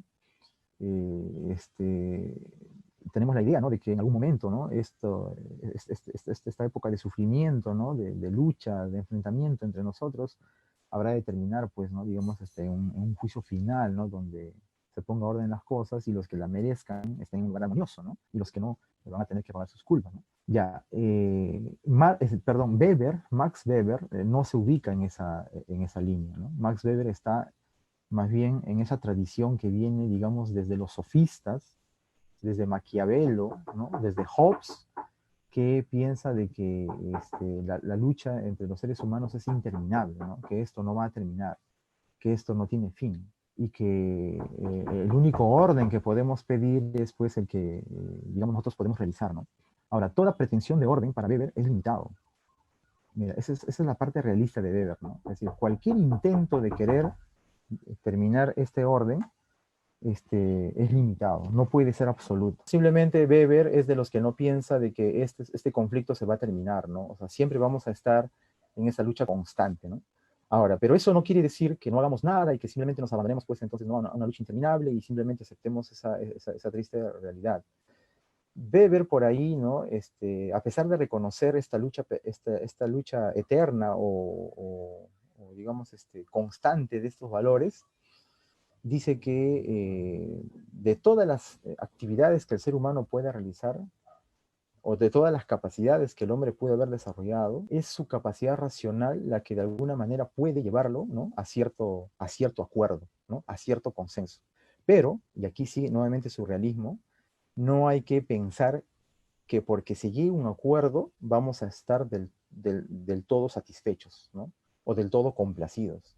tenemos la idea, ¿no? De que en algún momento, ¿no? Esta época de sufrimiento, ¿no? De lucha, de enfrentamiento entre nosotros, habrá de terminar, pues, ¿no? Digamos, un juicio final, ¿no? Donde se ponga orden en las cosas y los que la merezcan estén en un lugar armonioso, ¿no? Y los que no, van a tener que pagar sus culpas, ¿no? Ya, perdón, Max Weber, no se ubica en esa línea, ¿no? Max Weber está más bien en esa tradición que viene, digamos, desde los sofistas, desde Maquiavelo, ¿no? Desde Hobbes, que piensa de que la lucha entre los seres humanos es interminable, ¿no? Que esto no va a terminar, que esto no tiene fin y que el único orden que podemos pedir es pues el que, digamos, nosotros podemos realizar, ¿no? Ahora, toda pretensión de orden para Weber es limitado. Mira, esa es la parte realista de Weber, ¿no? Es decir, cualquier intento de querer terminar este orden es limitado, no puede ser absoluto. Simplemente Weber es de los que no piensa de que este conflicto se va a terminar, ¿no? O sea, siempre vamos a estar en esa lucha constante, ¿no? Ahora, pero eso no quiere decir que no hagamos nada y que simplemente nos abandonemos, pues entonces, ¿no? a una lucha interminable y simplemente aceptemos esa triste realidad. Weber por ahí, ¿no? A pesar de reconocer esta lucha eterna o digamos, constante de estos valores, dice que de todas las actividades que el ser humano puede realizar, o de todas las capacidades que el hombre puede haber desarrollado, es su capacidad racional la que de alguna manera puede llevarlo, ¿no? A cierto acuerdo, ¿no? A cierto consenso. Pero, y aquí sí, nuevamente su realismo, no hay que pensar que porque se llegue a un acuerdo vamos a estar del todo satisfechos, ¿no? O del todo complacidos.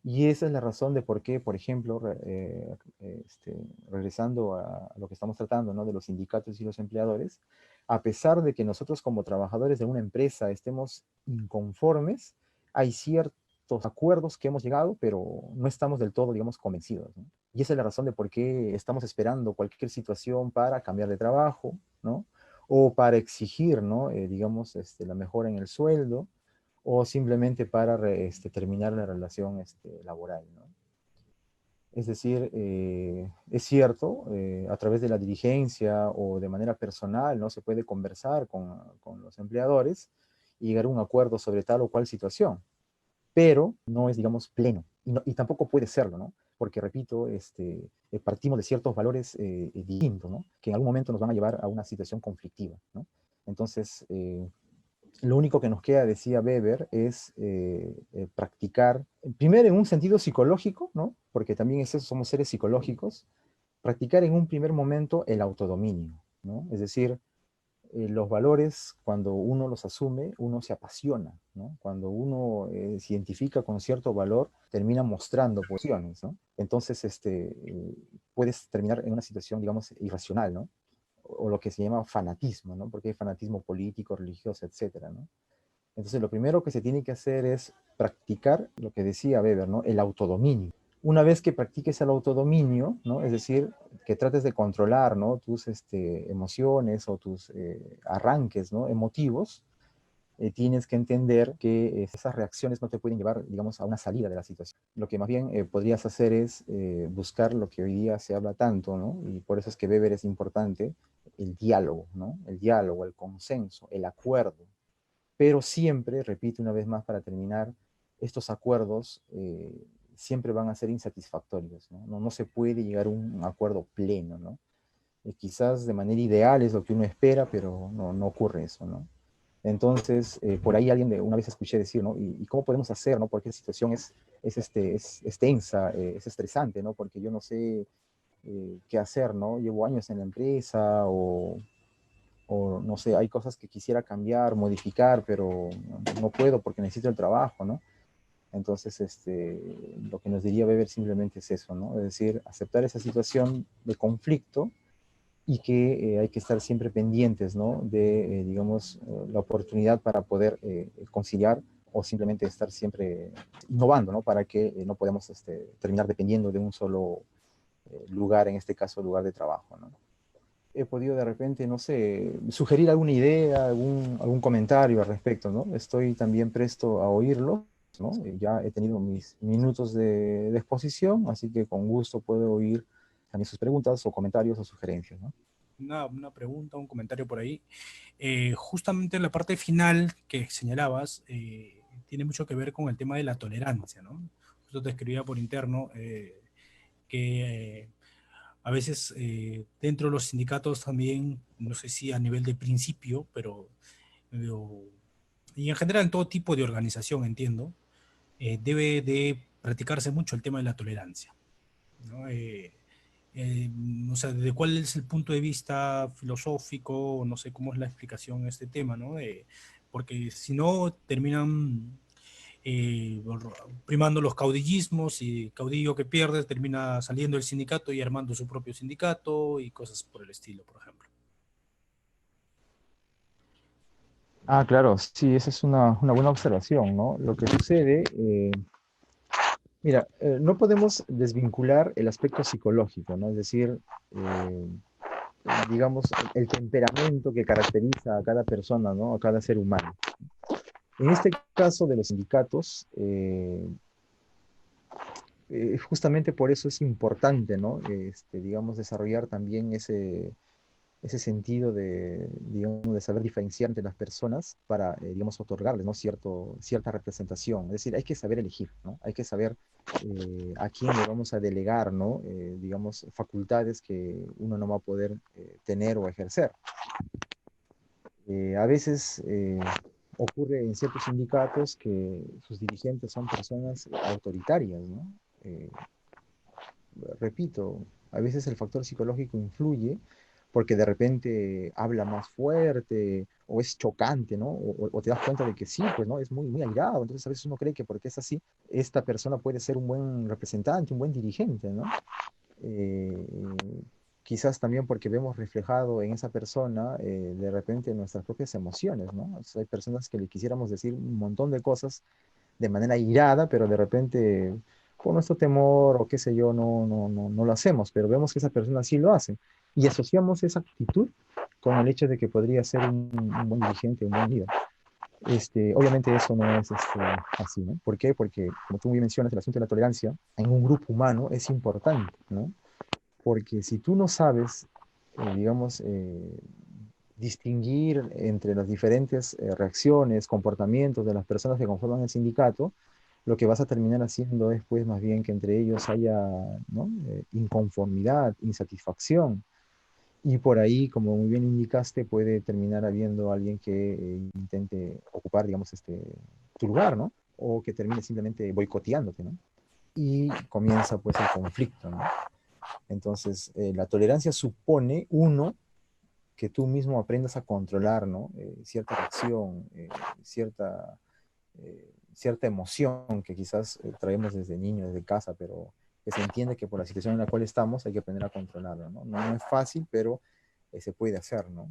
Y esa es la razón de por qué, por ejemplo, regresando a lo que estamos tratando, ¿no? De los sindicatos y los empleadores, a pesar de que nosotros como trabajadores de una empresa estemos inconformes, hay ciertos acuerdos que hemos llegado, pero no estamos del todo, digamos, convencidos, ¿no? Y esa es la razón de por qué estamos esperando cualquier situación para cambiar de trabajo, ¿no? O para exigir, ¿no? Digamos, la mejora en el sueldo, o simplemente para terminar la relación laboral, ¿no? Es decir, es cierto, a través de la dirigencia o de manera personal, ¿no? Se puede conversar con los empleadores y llegar a un acuerdo sobre tal o cual situación, pero no es, digamos, pleno, y tampoco puede serlo, ¿no? Porque, repito, partimos de ciertos valores distintos, ¿no? Que en algún momento nos van a llevar a una situación conflictiva, ¿no? Entonces, lo único que nos queda, decía Weber, es practicar, primero en un sentido psicológico, ¿no? Porque también es eso, somos seres psicológicos, practicar en un primer momento el autodominio, ¿no? Es decir, los valores, cuando uno los asume, uno se apasiona, ¿no? Cuando uno se identifica con cierto valor, termina mostrando posiciones, ¿no? Entonces, puedes terminar en una situación, digamos, irracional, ¿no? O lo que se llama fanatismo, ¿no? Porque hay fanatismo político, religioso, etcétera, ¿no? Entonces, lo primero que se tiene que hacer es practicar lo que decía Weber, ¿no? El autodominio. Una vez que practiques el autodominio, ¿no? Es decir, que trates de controlar, ¿no? Tus emociones o tus arranques, ¿no? Emotivos, tienes que entender que esas reacciones no te pueden llevar, digamos, a una salida de la situación. Lo que más bien podrías hacer es buscar lo que hoy día se habla tanto, ¿no? Y por eso es que Weber es importante, el diálogo, ¿no? El diálogo, el consenso, el acuerdo. Pero siempre, repito una vez más para terminar, estos acuerdos siempre van a ser insatisfactorios, ¿no? No se puede llegar a un acuerdo pleno, ¿no? Quizás de manera ideal es lo que uno espera, pero no ocurre eso, ¿no? Entonces, por ahí una vez escuché decir, ¿no? ¿Y cómo podemos hacer, ¿no? Porque la situación es tensa, es estresante, ¿no? Porque yo no sé qué hacer, ¿no? Llevo años en la empresa o no sé, hay cosas que quisiera cambiar, modificar, pero no puedo porque necesito el trabajo, ¿no? Entonces, lo que nos diría Weber simplemente es eso, ¿no? Es decir, aceptar esa situación de conflicto y que hay que estar siempre pendientes, ¿no? De, digamos, la oportunidad para poder conciliar o simplemente estar siempre innovando, ¿no? Para que no podamos terminar dependiendo de un solo lugar, en este caso, lugar de trabajo, ¿no? He podido de repente, no sé, sugerir alguna idea, algún comentario al respecto, ¿no? Estoy también presto a oírlo, ¿no? Ya he tenido mis minutos de exposición, así que con gusto puedo oír también sus preguntas o comentarios o sugerencias, ¿no? Una pregunta, un comentario por ahí. Justamente la parte final que señalabas tiene mucho que ver con el tema de la tolerancia, ¿no? Justo te escribía por interno que a veces dentro de los sindicatos también, no sé si a nivel de principio, pero y en general en todo tipo de organización, entiendo, debe de practicarse mucho el tema de la tolerancia, ¿no? Eh, o sea, ¿de cuál es el punto de vista filosófico? No sé cómo es la explicación a este tema, ¿no? Porque si no, terminan primando los caudillismos y caudillo que pierde termina saliendo del sindicato y armando su propio sindicato y cosas por el estilo, por ejemplo. Ah, claro, sí, esa es una buena observación, ¿no? Lo que sucede, mira, no podemos desvincular el aspecto psicológico, ¿no? Es decir, eh, digamos, el temperamento que caracteriza a cada persona, ¿no? A cada ser humano. En este caso de los sindicatos, justamente por eso es importante, ¿no? Digamos, desarrollar también ese, ese sentido de, digamos, de saber diferenciar entre las personas para, digamos, otorgarles, ¿no? Cierta representación. Es decir, hay que saber elegir, ¿no? Hay que saber a quién le vamos a delegar, ¿no? Digamos, facultades que uno no va a poder tener o ejercer. A veces ocurre en ciertos sindicatos que sus dirigentes son personas autoritarias, ¿no? Repito, a veces el factor psicológico influye porque de repente habla más fuerte o es chocante, ¿no? O te das cuenta de que sí, pues, ¿no? Es muy, muy airado. Entonces a veces uno cree que porque es así, esta persona puede ser un buen representante, un buen dirigente, ¿no? Eh, Quizás también porque vemos reflejado en esa persona de repente nuestras propias emociones, ¿no? O sea, hay personas que le quisiéramos decir un montón de cosas de manera irada, pero de repente por nuestro temor o qué sé yo, no lo hacemos, pero vemos que esa persona sí lo hace. Y asociamos esa actitud con el hecho de que podría ser un buen dirigente, un buen líder. Obviamente eso no es así, ¿no? ¿Por qué? Porque, como tú muy mencionas, el asunto de la tolerancia en un grupo humano es importante, ¿no? Porque si tú no sabes, digamos, distinguir entre las diferentes reacciones, comportamientos de las personas que conforman el sindicato, lo que vas a terminar haciendo es, pues, más bien que entre ellos haya, ¿no? Inconformidad, insatisfacción. Y por ahí, como muy bien indicaste, puede terminar habiendo alguien que intente ocupar, digamos, tu lugar, ¿no? O que termine simplemente boicoteándote, ¿no? Y comienza, pues, el conflicto, ¿no? Entonces, la tolerancia supone, uno, que tú mismo aprendas a controlar, ¿no? Cierta reacción, cierta emoción que quizás traemos desde niño, desde casa, pero que se entiende que por la situación en la cual estamos hay que aprender a controlarlo, ¿no? No es fácil, pero se puede hacer, ¿no?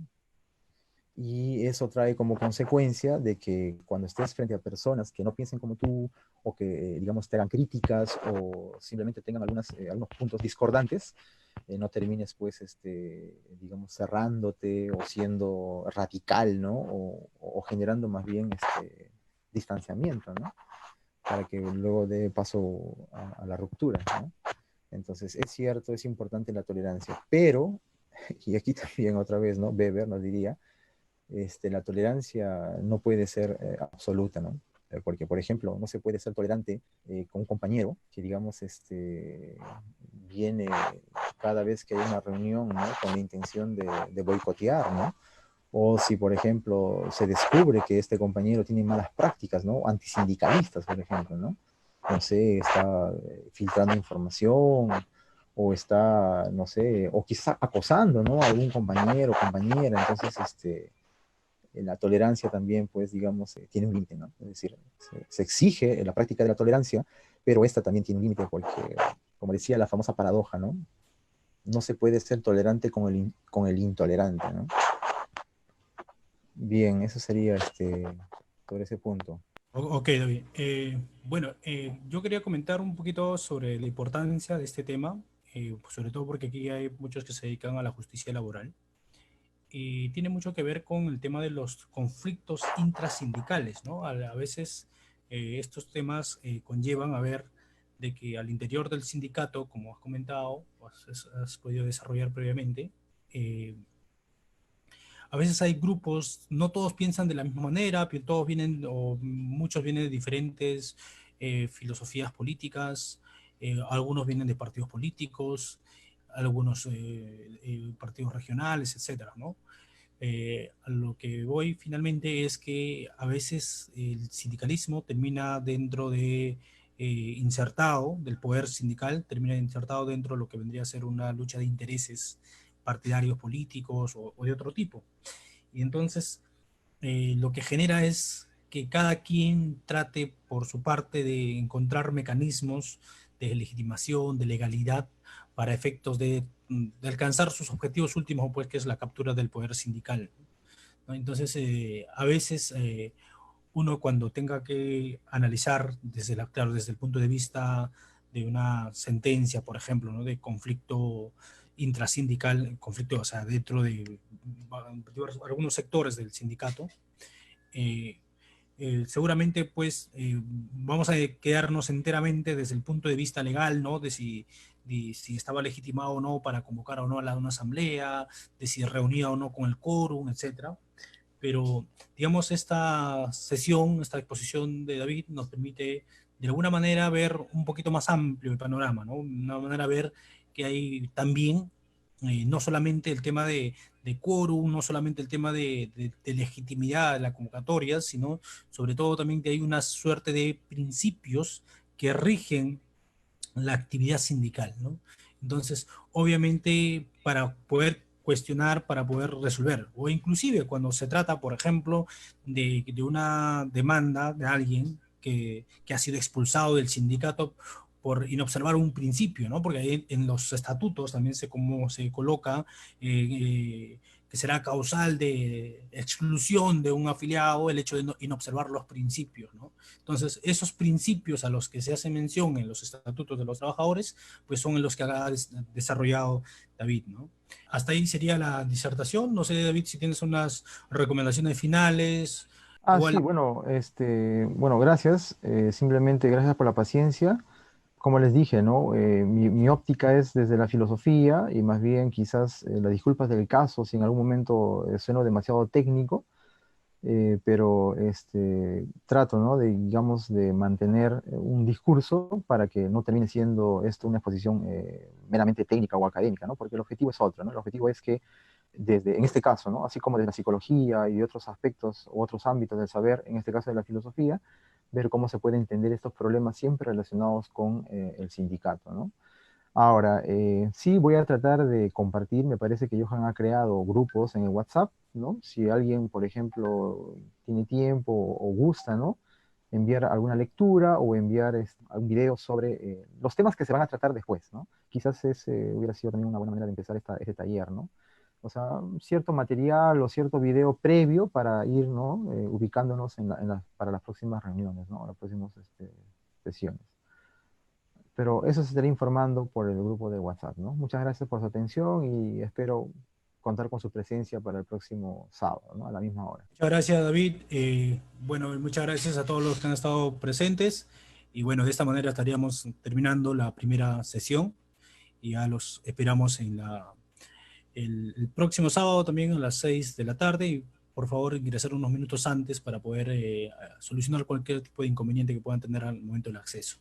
Y eso trae como consecuencia de que cuando estés frente a personas que no piensen como tú o que, digamos, te hagan críticas o simplemente tengan algunos puntos discordantes, no termines, pues, digamos, cerrándote o siendo radical, ¿no? O generando más bien distanciamiento, ¿no? Para que luego dé paso a la ruptura, ¿no? Entonces, es cierto, es importante la tolerancia, pero, y aquí también otra vez, ¿no? Weber nos diría, la tolerancia no puede ser absoluta, ¿no? Porque, por ejemplo, no se puede ser tolerante con un compañero que, digamos, viene cada vez que hay una reunión, ¿no? Con la intención de boicotear, ¿no? O si, por ejemplo, se descubre que este compañero tiene malas prácticas, ¿no? Antisindicalistas, por ejemplo, ¿no? No sé, está filtrando información o está, no sé, o quizá acosando, ¿no? A algún compañero o compañera. Entonces, la tolerancia también, pues, digamos, tiene un límite, ¿no? Es decir, se exige la práctica de la tolerancia, pero esta también tiene un límite porque, como decía la famosa paradoja, ¿no? No se puede ser tolerante con el intolerante, ¿no? Bien, eso sería sobre ese punto. Ok, David. Bueno, yo quería comentar un poquito sobre la importancia de este tema, sobre todo porque aquí hay muchos que se dedican a la justicia laboral. Y tiene mucho que ver con el tema de los conflictos intrasindicales, ¿no? A veces estos temas conllevan a ver de que al interior del sindicato, como has comentado, o has podido desarrollar previamente, eh, a veces hay grupos, no todos piensan de la misma manera, todos vienen, o muchos vienen de diferentes filosofías políticas, algunos vienen de partidos políticos, algunos partidos regionales, etcétera, ¿no? A lo que voy finalmente es que a veces el sindicalismo termina dentro de, insertado, del poder sindical, termina insertado dentro de lo que vendría a ser una lucha de intereses partidarios políticos o de otro tipo. Y entonces lo que genera es que cada quien trate por su parte de encontrar mecanismos de legitimación, de legalidad, para efectos de alcanzar sus objetivos últimos, pues que es la captura del poder sindical, ¿no? Entonces, a veces uno cuando tenga que analizar claro, desde el punto de vista de una sentencia, por ejemplo, ¿no? De conflicto intrasindical, conflicto, o sea, dentro de algunos sectores del sindicato, eh, seguramente pues vamos a quedarnos enteramente desde el punto de vista legal, ¿no? De si estaba legitimado o no para convocar o no a una asamblea, de si reunía o no con el quórum, etcétera. Pero, digamos, esta sesión, esta exposición de David nos permite de alguna manera ver un poquito más amplio el panorama, ¿no? Una manera de ver que hay también no solamente el tema de quórum, no solamente el tema de legitimidad de la convocatoria, sino sobre todo también que hay una suerte de principios que rigen la actividad sindical, ¿no? Entonces, obviamente, para poder cuestionar, para poder resolver, o inclusive cuando se trata, por ejemplo, de una demanda de alguien que ha sido expulsado del sindicato por inobservar un principio, ¿no? Porque ahí en los estatutos también como se coloca que será causal de exclusión de un afiliado el hecho de inobservar los principios, ¿no? Entonces, esos principios a los que se hace mención en los estatutos de los trabajadores, pues son en los que ha desarrollado David, ¿no? Hasta ahí sería la disertación. No sé, David, si tienes unas recomendaciones finales. Ah, Igual, sí, bueno, bueno, gracias. Simplemente gracias por la paciencia. Como les dije, ¿no? Mi óptica es desde la filosofía y más bien quizás las disculpas del caso si en algún momento sueno demasiado técnico, pero trato, ¿no? De, digamos, de mantener un discurso para que no termine siendo esto una exposición meramente técnica o académica, ¿no? Porque el objetivo es otro, ¿no? El objetivo es que en este caso, ¿no? Así como de la psicología y de otros aspectos u otros ámbitos del saber, en este caso de la filosofía, ver cómo se puede entender estos problemas siempre relacionados con el sindicato, ¿no? Ahora, sí voy a tratar de compartir, me parece que Johan ha creado grupos en el WhatsApp, ¿no? Si alguien, por ejemplo, tiene tiempo o gusta, ¿no? Enviar alguna lectura o enviar un video sobre los temas que se van a tratar después, ¿no? Quizás ese hubiera sido también una buena manera de empezar este taller, ¿no? O sea, cierto material o cierto video previo para ir, ¿no? Ubicándonos para las próximas reuniones, ¿no? Las próximas sesiones. Pero eso se estará informando por el grupo de WhatsApp, ¿no? Muchas gracias por su atención y espero contar con su presencia para el próximo sábado, ¿no? A la misma hora. muchas gracias, David. Bueno, muchas gracias a todos los que han estado presentes. Y bueno, de esta manera estaríamos terminando la primera sesión y ya los esperamos en el próximo sábado también a las 6 de la tarde. Y por favor, ingresar unos minutos antes para poder solucionar cualquier tipo de inconveniente que puedan tener al momento del acceso.